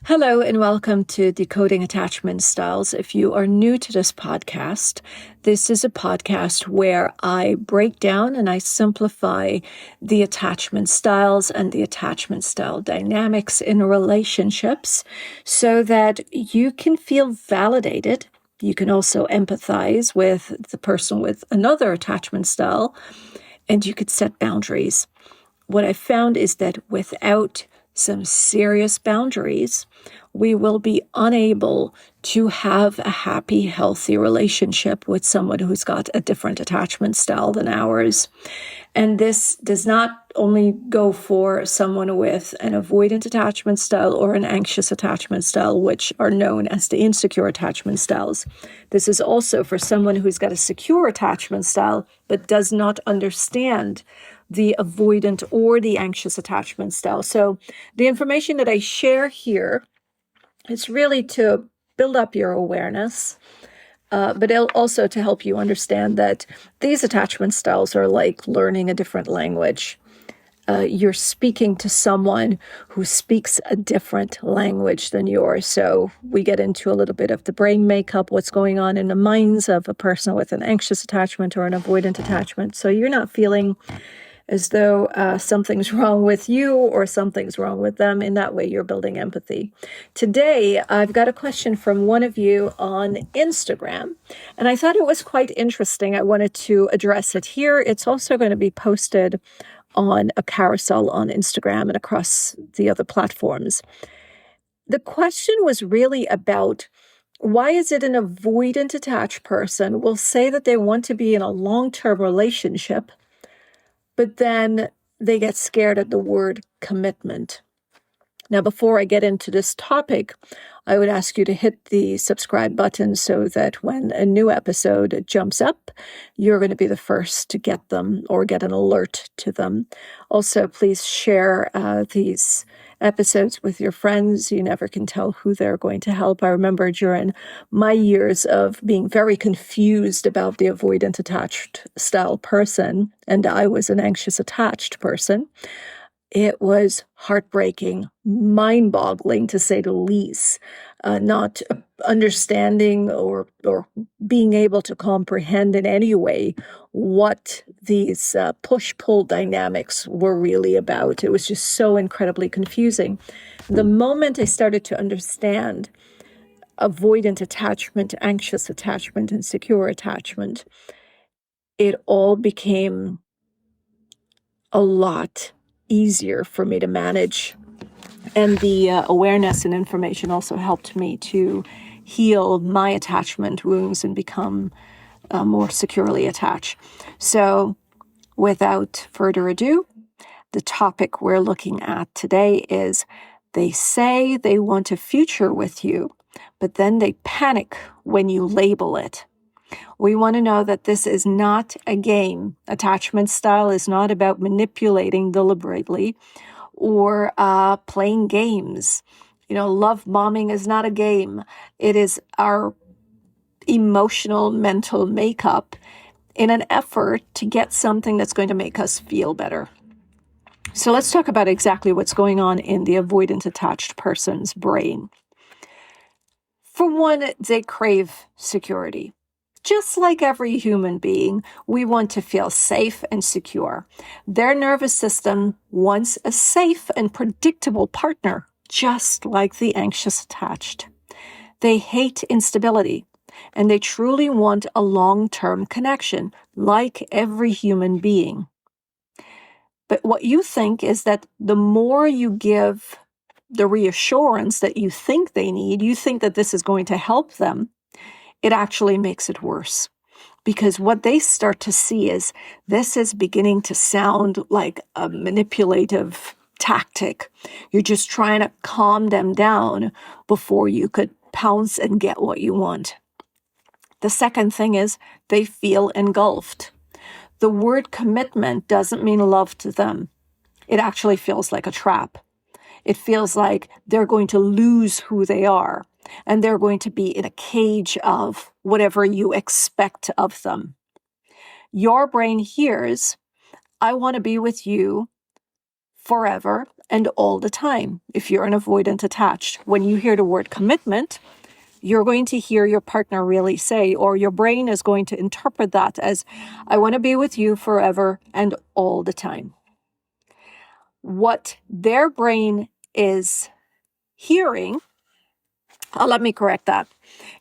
Hello and welcome to Decoding Attachment Styles. If you are new to this podcast, this is a podcast where I break down and I simplify the attachment styles and the attachment style dynamics in relationships so that you can feel validated. You can also empathize with the person with another attachment style, and you could set boundaries. What I found is that without some serious boundaries, we will be unable to have a happy, healthy relationship with someone who's got a different attachment style than ours. And this does not only go for someone with an avoidant attachment style or an anxious attachment style, which are known as the insecure attachment styles. This is also for someone who's got a secure attachment style, but does not understand the avoidant or the anxious attachment style. So the information that I share here is really to build up your awareness, but also to help you understand that these attachment styles are like learning a different language. You're speaking to someone who speaks a different language than yours. So we get into a little bit of the brain makeup, what's going on in the minds of a person with an anxious attachment or an avoidant attachment. So you're not feeling as though something's wrong with you or something's wrong with them. In that way, you're building empathy. Today, I've got a question from one of you on Instagram, and I thought it was quite interesting. I wanted to address it here. It's also going to be posted on a carousel on Instagram and across the other platforms. The question was really about why is it an avoidant attached person will say that they want to be in a long-term relationship, but then they get scared at the word commitment. Now, before I get into this topic, I would ask you to hit the subscribe button so that when a new episode jumps up, you're going to be the first to get them or get an alert to them. Also, please share these episodes with your friends. You never can tell who they're going to help. I remember during my years of being very confused about the avoidant attached style person, and I was an anxious attached person. It was heartbreaking, mind-boggling to say the least, not understanding or being able to comprehend in any way what these push-pull dynamics were really about. It was just so incredibly confusing. The moment I started to understand avoidant attachment, anxious attachment, and secure attachment, it all became a lot easier for me to manage. And the awareness and information also helped me to heal my attachment wounds and become more securely attached. So without further ado, the topic we're looking at today is they say they want a future with you, but then they panic when you label it. We want to know that this is not a game. Attachment style is not about manipulating deliberately or playing games. Love bombing is not a game. It is our emotional, mental makeup in an effort to get something that's going to make us feel better. So let's talk about exactly what's going on in the avoidant attached person's brain. For one, they crave security. Just like every human being, we want to feel safe and secure. Their nervous system wants a safe and predictable partner, just like the anxious attached. They hate instability, and they truly want a long-term connection, like every human being. But what you think is that the more you give the reassurance that you think they need, you think that this is going to help them, it actually makes it worse. Because what they start to see is this is beginning to sound like a manipulative tactic. You're just trying to calm them down before you could pounce and get what you want. The second thing is they feel engulfed. The word commitment doesn't mean love to them. It actually feels like a trap. It feels like they're going to lose who they are. And they're going to be in a cage of whatever you expect of them. Your brain hears, I want to be with you forever and all the time. If you're an avoidant attached, when you hear the word commitment, you're going to hear your partner really say, or your brain is going to interpret that as, I want to be with you forever and all the time. What their brain is hearing, let me correct that.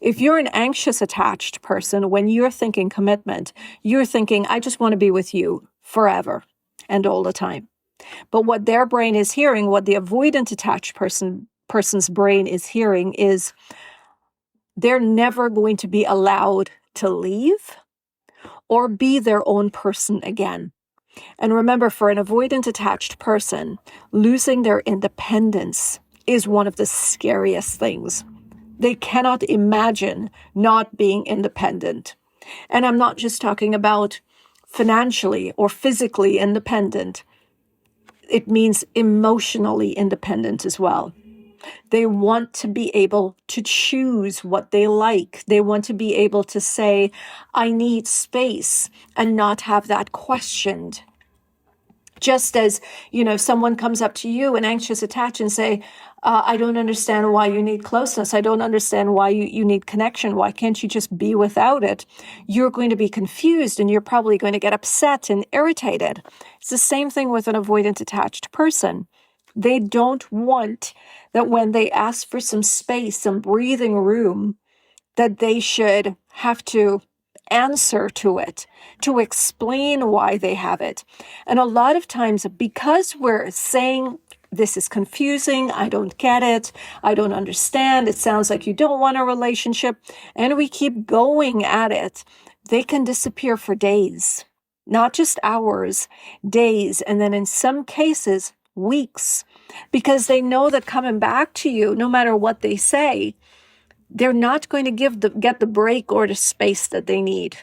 If you're an anxious attached person, when you're thinking commitment, you're thinking, I just want to be with you forever and all the time. But what their brain is hearing, what the avoidant attached person's brain is hearing is, they're never going to be allowed to leave or be their own person again. And remember, for an avoidant attached person, losing their independence is one of the scariest things. They cannot imagine not being independent. And I'm not just talking about financially or physically independent. It means emotionally independent as well. They want to be able to choose what they like. They want to be able to say, I need space, and not have that questioned. Just as, someone comes up to you, an anxious attached, and say, I don't understand why you need closeness. I don't understand why you need connection. Why can't you just be without it? You're going to be confused, and you're probably going to get upset and irritated. It's the same thing with an avoidant attached person. They don't want that when they ask for some space, some breathing room, that they should have to answer to it, to explain why they have it. And a lot of times, because we're saying, this is confusing, I don't get it, I don't understand, it sounds like you don't want a relationship, and we keep going at it, they can disappear for days, not just hours, days, and then in some cases, weeks, because they know that coming back to you, no matter what they say, they're not going to get the break or the space that they need.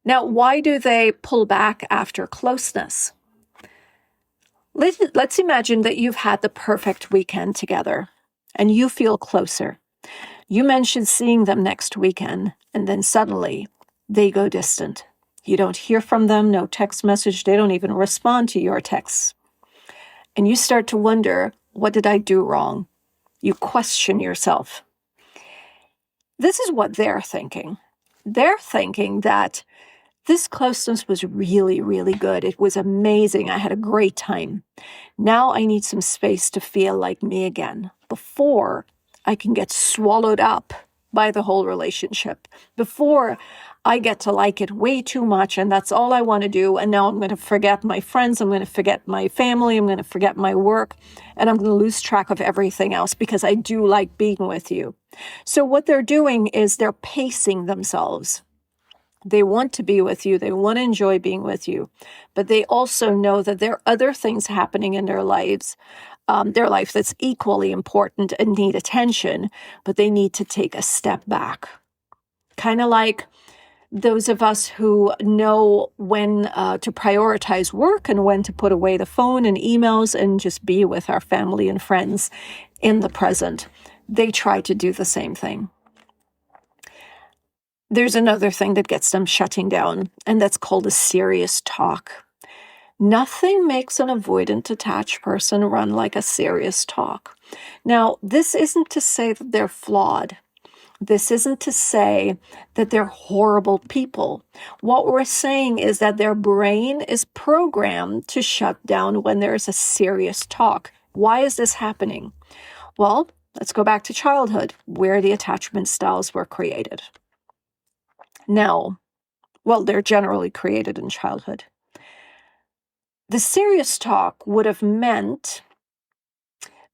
Now, why do they pull back after closeness? Let's imagine that you've had the perfect weekend together and you feel closer. You mentioned seeing them next weekend, and then suddenly they go distant. You don't hear from them, no text message, they don't even respond to your texts. And you start to wonder, what did I do wrong? You question yourself. This is what they're thinking. They're thinking that this closeness was really, really good. It was amazing. I had a great time. Now I need some space to feel like me again before I can get swallowed up by the whole relationship, before I get to like it way too much and that's all I want to do. And now I'm going to forget my friends. I'm going to forget my family. I'm going to forget my work. And I'm going to lose track of everything else because I do like being with you. So what they're doing is they're pacing themselves. They want to be with you. They want to enjoy being with you. But they also know that there are other things happening in their lives, their life that's equally important and need attention, but they need to take a step back. Kind of like those of us who know when to prioritize work and when to put away the phone and emails and just be with our family and friends in the present. They try to do the same thing. There's another thing that gets them shutting down, and that's called a serious talk. Nothing makes an avoidant attached person run like a serious talk. Now, this isn't to say that they're flawed. This isn't to say that they're horrible people. What we're saying is that their brain is programmed to shut down when there's a serious talk. Why is this happening? Well, let's go back to childhood, where the attachment styles were created. Now, they're generally created in childhood. The serious talk would have meant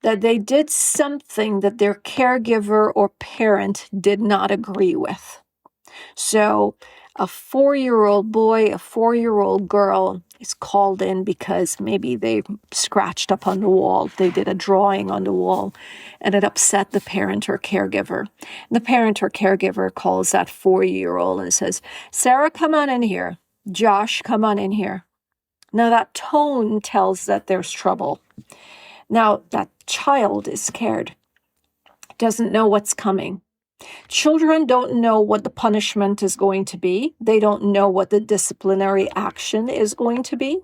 that they did something that their caregiver or parent did not agree with. So a 4-year-old boy, a 4-year-old girl is called in because maybe they scratched up on the wall. They did a drawing on the wall and it upset the parent or caregiver. And the parent or caregiver calls that 4-year-old and says, Sarah, come on in here. Josh, come on in here. Now that tone tells that there's trouble. Now that child is scared, doesn't know what's coming. Children don't know what the punishment is going to be. They don't know what the disciplinary action is going to be.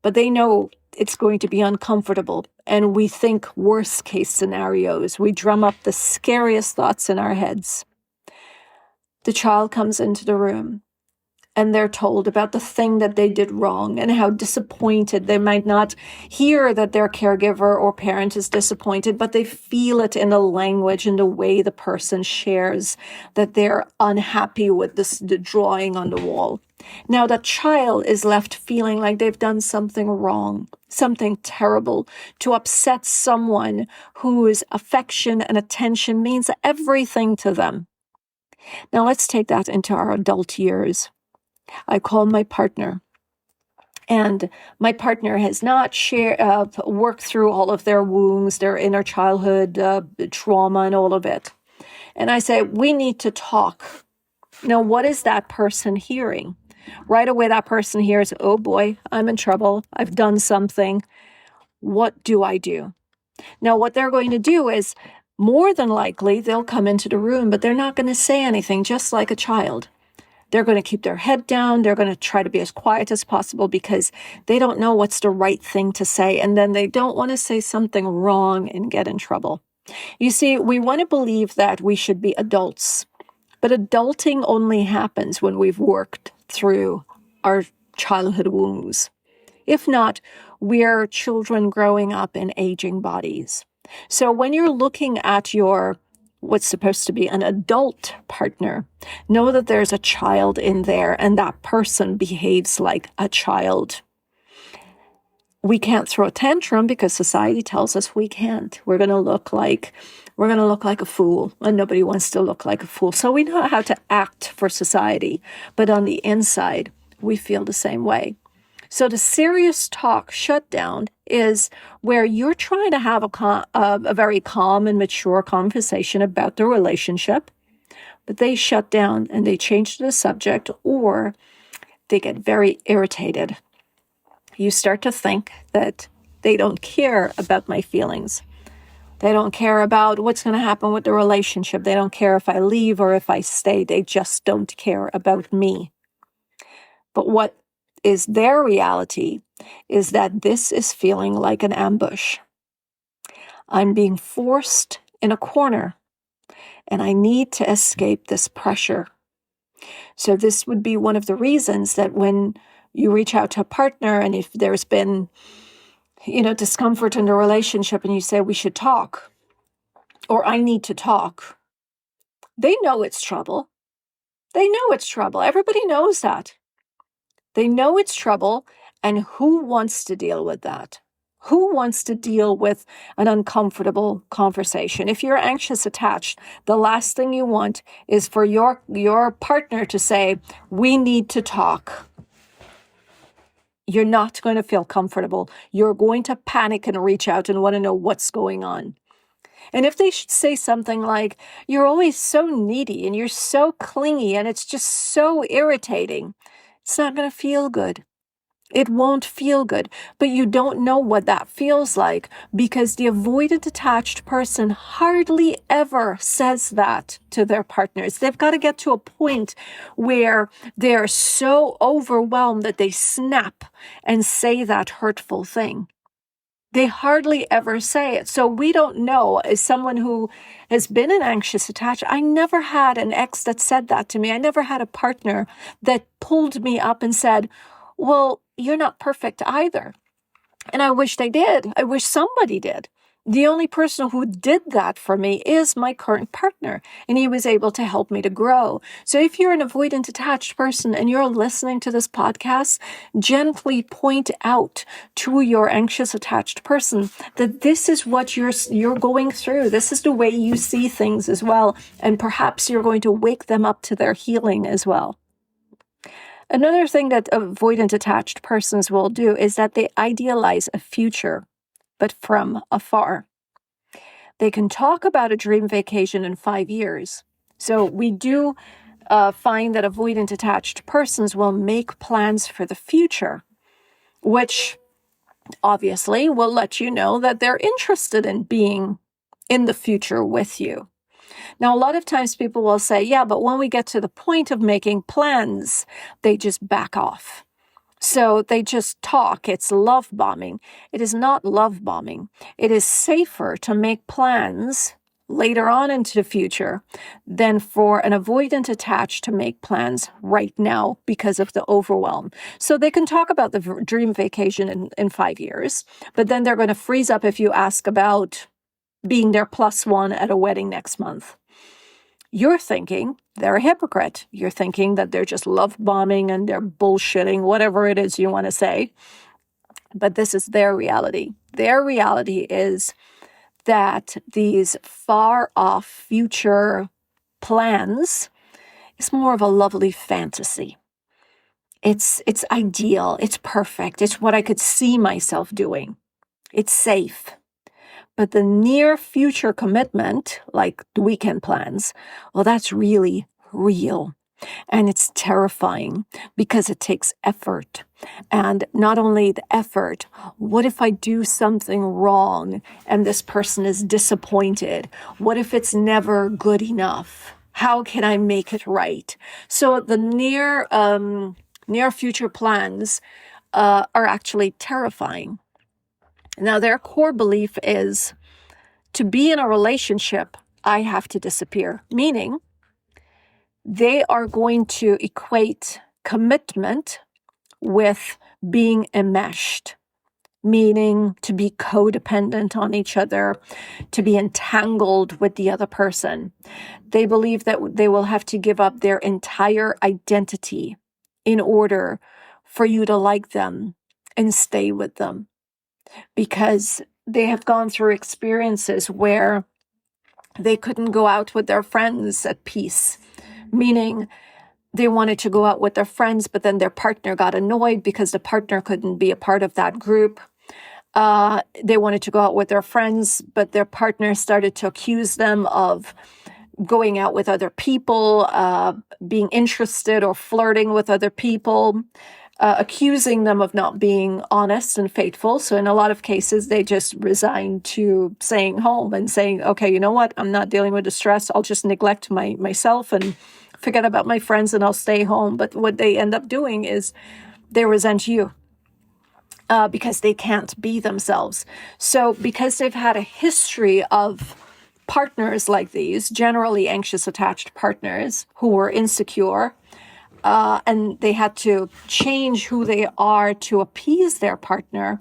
But they know it's going to be uncomfortable. And we think worst case scenarios. We drum up the scariest thoughts in our heads. The child comes into the room and they're told about the thing that they did wrong and how disappointed they might not hear that their caregiver or parent is disappointed, but they feel it in the language and the way the person shares that they're unhappy with the drawing on the wall. Now the child is left feeling like they've done something wrong, something terrible. To upset someone whose affection and attention means everything to them. Now let's take that into our adult years. I call my partner, and my partner has not worked through all of their wounds, their inner childhood trauma and all of it. And I say, we need to talk. Now, what is that person hearing? Right away, that person hears, oh boy, I'm in trouble. I've done something. What do I do? Now, what they're going to do is, more than likely, they'll come into the room, but they're not going to say anything, just like a child. They're going to keep their head down. They're going to try to be as quiet as possible because they don't know what's the right thing to say. And then they don't want to say something wrong and get in trouble. You see, we want to believe that we should be adults, but adulting only happens when we've worked through our childhood wounds. If not, we're children growing up in aging bodies. So when you're looking at what's supposed to be an adult partner, know that there's a child in there and that person behaves like a child. We can't throw a tantrum because society tells us we can't. We're going to look like a fool, and nobody wants to look like a fool. So we know how to act for society, but on the inside, we feel the same way. So the serious talk shutdown is where you're trying to have a very calm and mature conversation about the relationship, but they shut down and they change the subject, or they get very irritated. You start to think that they don't care about my feelings. They don't care about what's going to happen with the relationship. They don't care if I leave or if I stay. They just don't care about me. But what is their reality is that this is feeling like an ambush. I'm being forced in a corner, and I need to escape this pressure. So this would be one of the reasons that when you reach out to a partner, and if there's been, discomfort in the relationship, and you say, we should talk, or I need to talk, they know it's trouble. They know it's trouble. Everybody knows that. They know it's trouble, and who wants to deal with that? Who wants to deal with an uncomfortable conversation? If you're anxious attached, the last thing you want is for your partner to say, we need to talk. You're not going to feel comfortable. You're going to panic and reach out and want to know what's going on. And if they should say something like, you're always so needy and you're so clingy and it's just so irritating, it's not going to feel good. It won't feel good, but you don't know what that feels like because the avoidant attached person hardly ever says that to their partners. They've got to get to a point where they're so overwhelmed that they snap and say that hurtful thing. They hardly ever say it. So we don't know, as someone who has been an anxious attached, I never had an ex that said that to me. I never had a partner that pulled me up and said, well, you're not perfect either. And I wish they did. I wish somebody did. The only person who did that for me is my current partner, and he was able to help me to grow. So if you're an avoidant attached person and you're listening to this podcast, gently point out to your anxious attached person that this is what you're going through. This is the way you see things as well. And perhaps you're going to wake them up to their healing as well. Another thing that avoidant attached persons will do is that they idealize a future, but from afar. They can talk about a dream vacation in 5 years. So we do find that avoidant attached persons will make plans for the future, which obviously will let you know that they're interested in being in the future with you. Now, a lot of times people will say, yeah, but when we get to the point of making plans, they just back off. So they just talk. It's love bombing. It is not love bombing. It is safer to make plans later on into the future than for an avoidant attached to make plans right now because of the overwhelm. So they can talk about the dream vacation in 5 years, but then they're going to freeze up if you ask about being their +1 at a wedding next month. You're thinking they're a hypocrite. You're thinking that they're just love bombing and they're bullshitting, whatever it is you want to say. But this is their reality. Their reality is that these far off future plans is more of a lovely fantasy. It's ideal. It's perfect. It's what I could see myself doing. It's safe. But the near future commitment, like the weekend plans, well, that's really real. And it's terrifying because it takes effort. And not only the effort, what if I do something wrong and this person is disappointed? What if it's never good enough? How can I make it right? So the near future plans are actually terrifying. Now, their core belief is to be in a relationship, I have to disappear, meaning they are going to equate commitment with being enmeshed, meaning to be codependent on each other, to be entangled with the other person. They believe that they will have to give up their entire identity in order for you to like them and stay with them, because they have gone through experiences where they couldn't go out with their friends at peace, meaning they wanted to go out with their friends, but then their partner got annoyed because the partner couldn't be a part of that group. They wanted to go out with their friends, but their partner started to accuse them of going out with other people, being interested or flirting with other people, accusing them of not being honest and faithful. So in a lot of cases, they just resigned to staying home and saying, okay, you know what? I'm not dealing with the stress. I'll just neglect myself and forget about my friends and I'll stay home. But what they end up doing is they resent you because they can't be themselves. So because they've had a history of partners like these, generally anxious attached partners who were insecure, and they had to change who they are to appease their partner,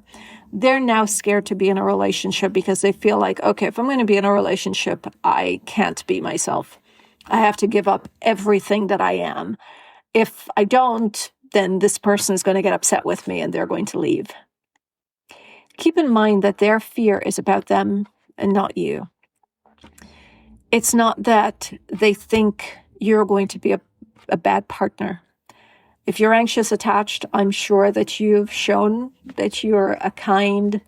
they're now scared to be in a relationship because they feel like, okay, if I'm going to be in a relationship, I can't be myself. I have to give up everything that I am. If I don't, then this person is going to get upset with me and they're going to leave. Keep in mind that their fear is about them and not you. It's not that they think you're going to be a bad partner. If you're anxious attached, I'm sure that you've shown that you're a kind,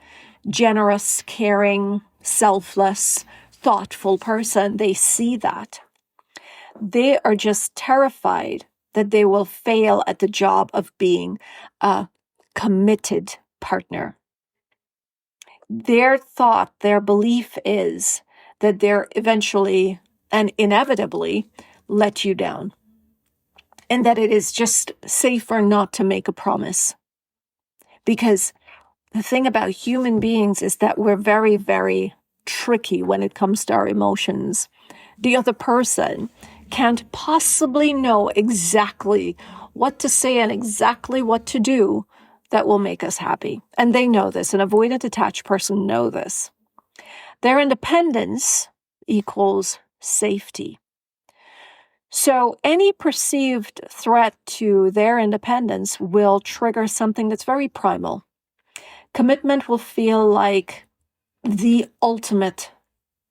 generous, caring, selfless, thoughtful person. They see that. They are just terrified that they will fail at the job of being a committed partner. Their thought, their belief is that they're eventually and inevitably let you down, and that it is just safer not to make a promise. Because the thing about human beings is that we're very, very tricky when it comes to our emotions. The other person can't possibly know exactly what to say and exactly what to do that will make us happy. And they know this. An avoidant attached person know this. Their independence equals safety. So any perceived threat to their independence will trigger something that's very primal. Commitment will feel like the ultimate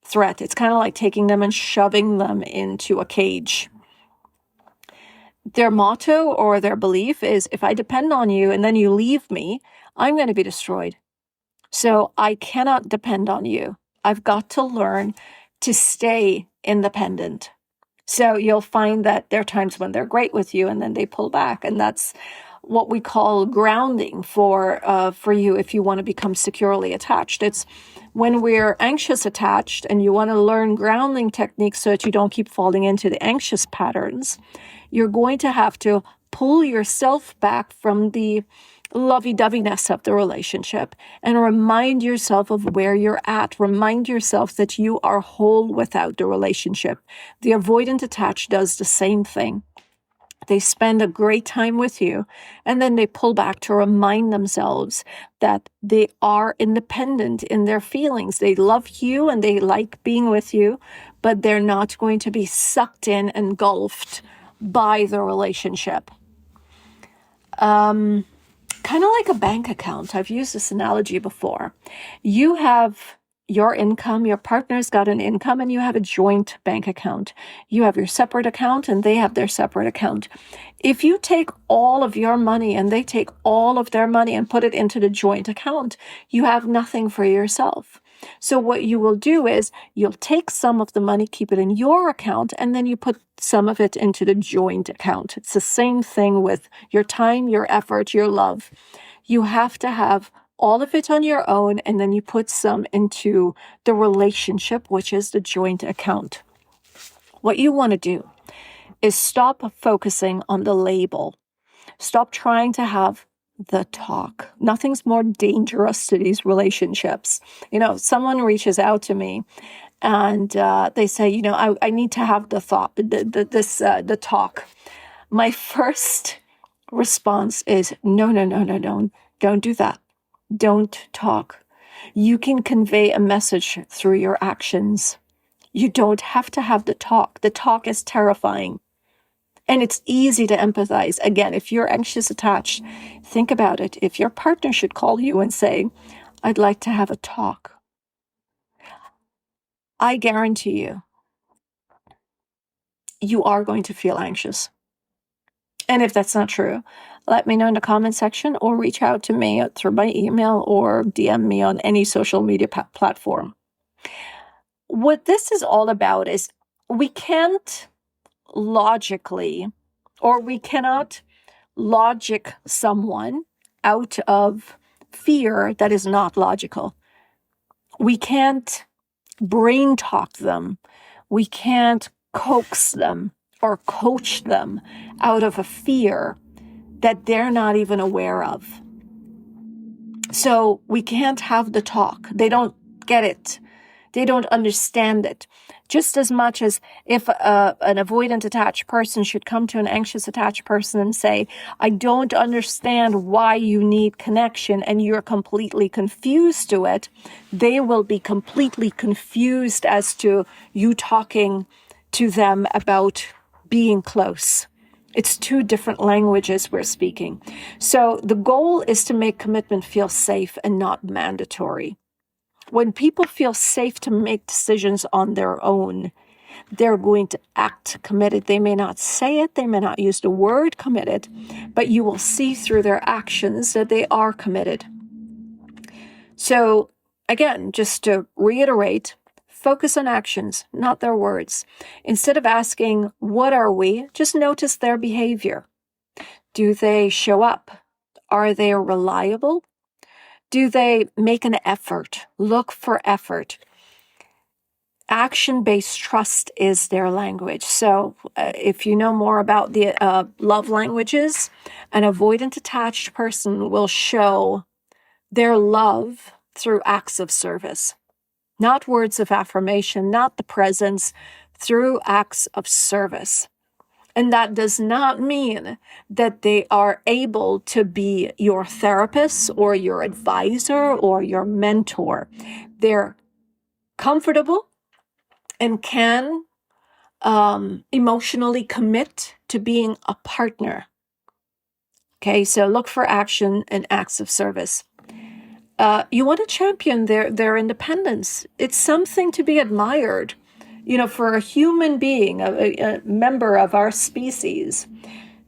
threat. It's kind of like taking them and shoving them into a cage. Their motto or their belief is, if I depend on you and then you leave me, I'm going to be destroyed. So I cannot depend on you. I've got to learn to stay independent. So you'll find that there are times when they're great with you and then they pull back. And that's what we call grounding for you if you want to become securely attached. It's when we're anxious attached and you want to learn grounding techniques so that you don't keep falling into the anxious patterns, you're going to have to pull yourself back from the lovey-doveyness of the relationship, and remind yourself of where you're at. Remind yourself that you are whole without the relationship. The avoidant attached does the same thing. They spend a great time with you, and then they pull back to remind themselves that they are independent in their feelings. They love you and they like being with you, but they're not going to be sucked in, engulfed by the relationship. Kind of like a bank account. I've used this analogy before. You have your income, your partner's got an income, and you have a joint bank account. You have your separate account and they have their separate account. If you take all of your money and they take all of their money and put it into the joint account, you have nothing for yourself. So what you will do is you'll take some of the money, keep it in your account, and then you put some of it into the joint account. It's the same thing with your time, your effort, your love. You have to have all of it on your own, and then you put some into the relationship, which is the joint account. What you want to do is stop focusing on the label. Stop trying to have the talk. Nothing's more dangerous to these relationships. Someone reaches out to me and they say, I need to have the thought, the talk. My first response is, no, don't do that. Don't talk. You can convey a message through your actions. You don't have to have the talk. The talk is terrifying. And it's easy to empathize. Again, if you're anxious attached, think about it. If your partner should call you and say, I'd like to have a talk, I guarantee you are going to feel anxious. And if that's not true, let me know in the comment section or reach out to me through my email or DM me on any social media platform. What this is all about is we can't logically, or we cannot logic someone out of fear that is not logical. We can't brain talk them. We can't coax them or coach them out of a fear that they're not even aware of. So we can't have the talk. They don't get it. They don't understand it. Just as much as if an avoidant attached person should come to an anxious attached person and say, I don't understand why you need connection, and you're completely confused to it, they will be completely confused as to you talking to them about being close. It's two different languages we're speaking. So the goal is to make commitment feel safe and not mandatory. When people feel safe to make decisions on their own, they're going to act committed. They may not say it, they may not use the word committed, but you will see through their actions that they are committed. So again, just to reiterate, focus on actions, not their words. Instead of asking, what are we? Just notice their behavior. Do they show up? Are they reliable? Do they make an effort? Look for effort. Action-based trust is their language. So if you know more about the love languages, an avoidant attached person will show their love through acts of service. Not words of affirmation, not the presence, through acts of service. And that does not mean that they are able to be your therapist or your advisor or your mentor. They're comfortable and can emotionally commit to being a partner. Okay, so look for action and acts of service. You want to champion their independence. It's something to be admired. For a human being, a member of our species,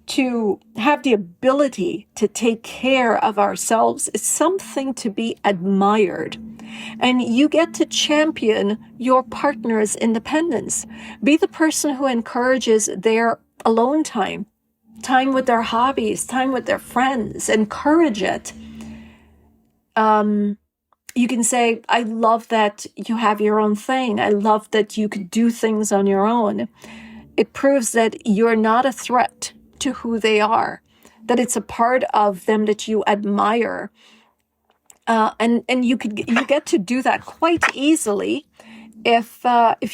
to have the ability to take care of ourselves is something to be admired. And you get to champion your partner's independence. Be the person who encourages their alone time with their hobbies, time with their friends. Encourage it. You can say, I love that you have your own thing. I love that you could do things on your own. It proves that you're not a threat to who they are, that it's a part of them that you admire. And you get to do that quite easily if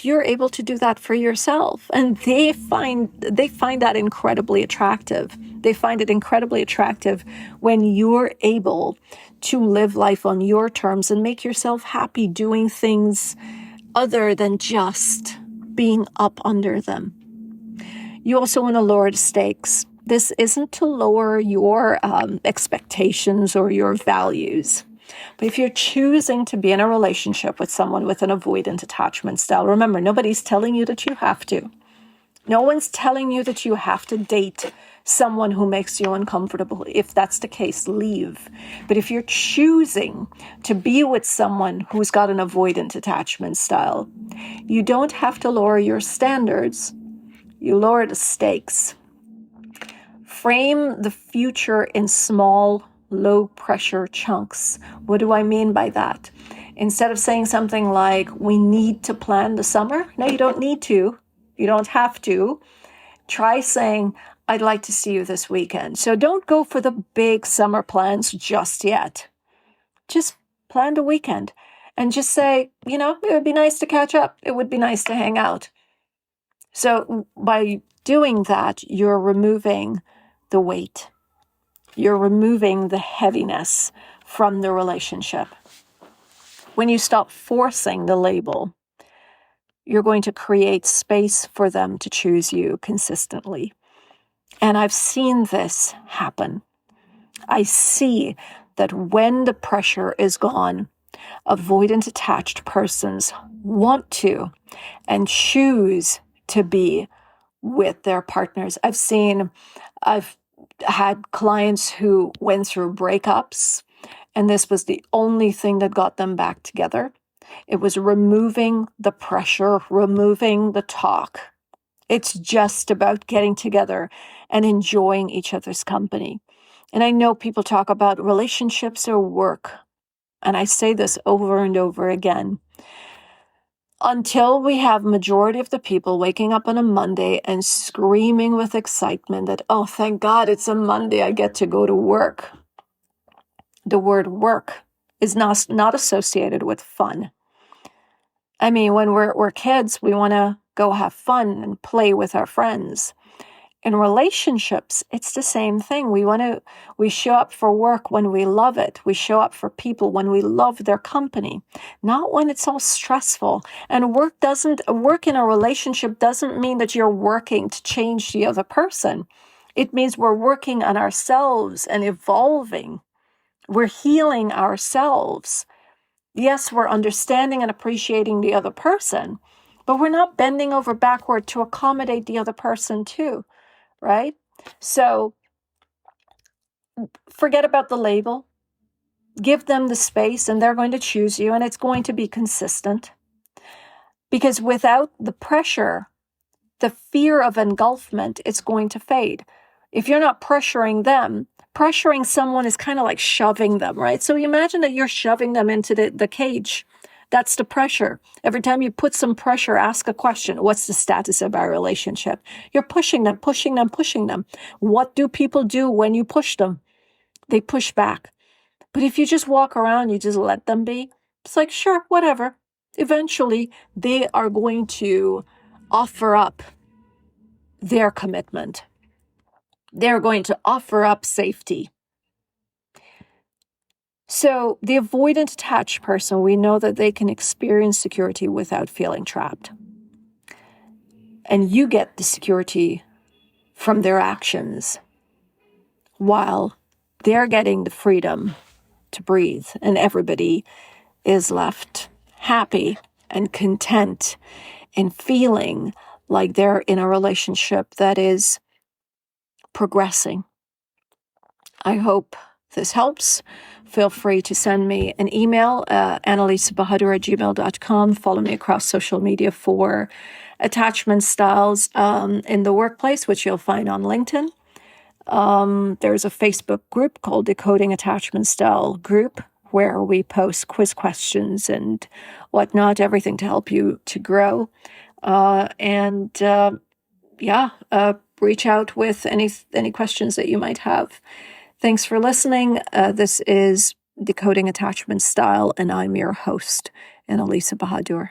you're able to do that for yourself. And they find that incredibly attractive. They find it incredibly attractive when you're able to live life on your terms and make yourself happy doing things other than just being up under them. You also want to lower the stakes. This isn't to lower your expectations or your values. But if you're choosing to be in a relationship with someone with an avoidant attachment style, remember, nobody's telling you that you have to. No one's telling you that you have to date someone who makes you uncomfortable. If that's the case, leave. But if you're choosing to be with someone who's got an avoidant attachment style, you don't have to lower your standards. You lower the stakes. Frame the future in small, low-pressure chunks. What do I mean by that? Instead of saying something like, we need to plan the summer. No, you don't need to. You don't have to. Try saying, I'd like to see you this weekend. So don't go for the big summer plans just yet. Just plan the weekend and just say, it would be nice to catch up. It would be nice to hang out. So by doing that, you're removing the weight. You're removing the heaviness from the relationship. When you stop forcing the label, you're going to create space for them to choose you consistently. And I've seen this happen. I see that when the pressure is gone, avoidant attached persons want to and choose to be with their partners. I've had clients who went through breakups, and this was the only thing that got them back together. It was removing the pressure, removing the talk. It's just about getting together and enjoying each other's company. And I know people talk about relationships or work, and I say this over and over again. Until we have majority of the people waking up on a Monday and screaming with excitement that, oh, thank God it's a Monday, I get to go to work. The word work is not associated with fun. I mean, when we're kids, we want to go have fun and play with our friends. In relationships, it's the same thing. We show up for work when we love it. We show up for people when we love their company, not when it's all stressful. And work in a relationship doesn't mean that you're working to change the other person. It means we're working on ourselves and evolving. We're healing ourselves. Yes, we're understanding and appreciating the other person, but we're not bending over backward to accommodate the other person too. Right? So forget about the label. Give them the space and they're going to choose you, and it's going to be consistent. Because without the pressure, the fear of engulfment, it's going to fade. If you're not pressuring them, pressuring someone is kind of like shoving them, right? So imagine that you're shoving them into the cage. That's the pressure. Every time you put some pressure, ask a question. What's the status of our relationship? You're pushing them, pushing them, pushing them. What do people do when you push them? They push back. But if you just walk around, you just let them be, it's like, sure, whatever. Eventually, they are going to offer up their commitment. They're going to offer up safety. So the avoidant attached person, we know that they can experience security without feeling trapped. And you get the security from their actions while they're getting the freedom to breathe. And everybody is left happy and content and feeling like they're in a relationship that is progressing. I hope this helps. Feel free to send me an email, annalisabahadur@gmail.com. Follow me across social media for attachment styles in the workplace, which you'll find on LinkedIn. There's a Facebook group called Decoding Attachment Style Group, where we post quiz questions and whatnot, everything to help you to grow. reach out with any questions that you might have. Thanks for listening. This is Decoding Attachment Style, and I'm your host, Annalisa Bahadur.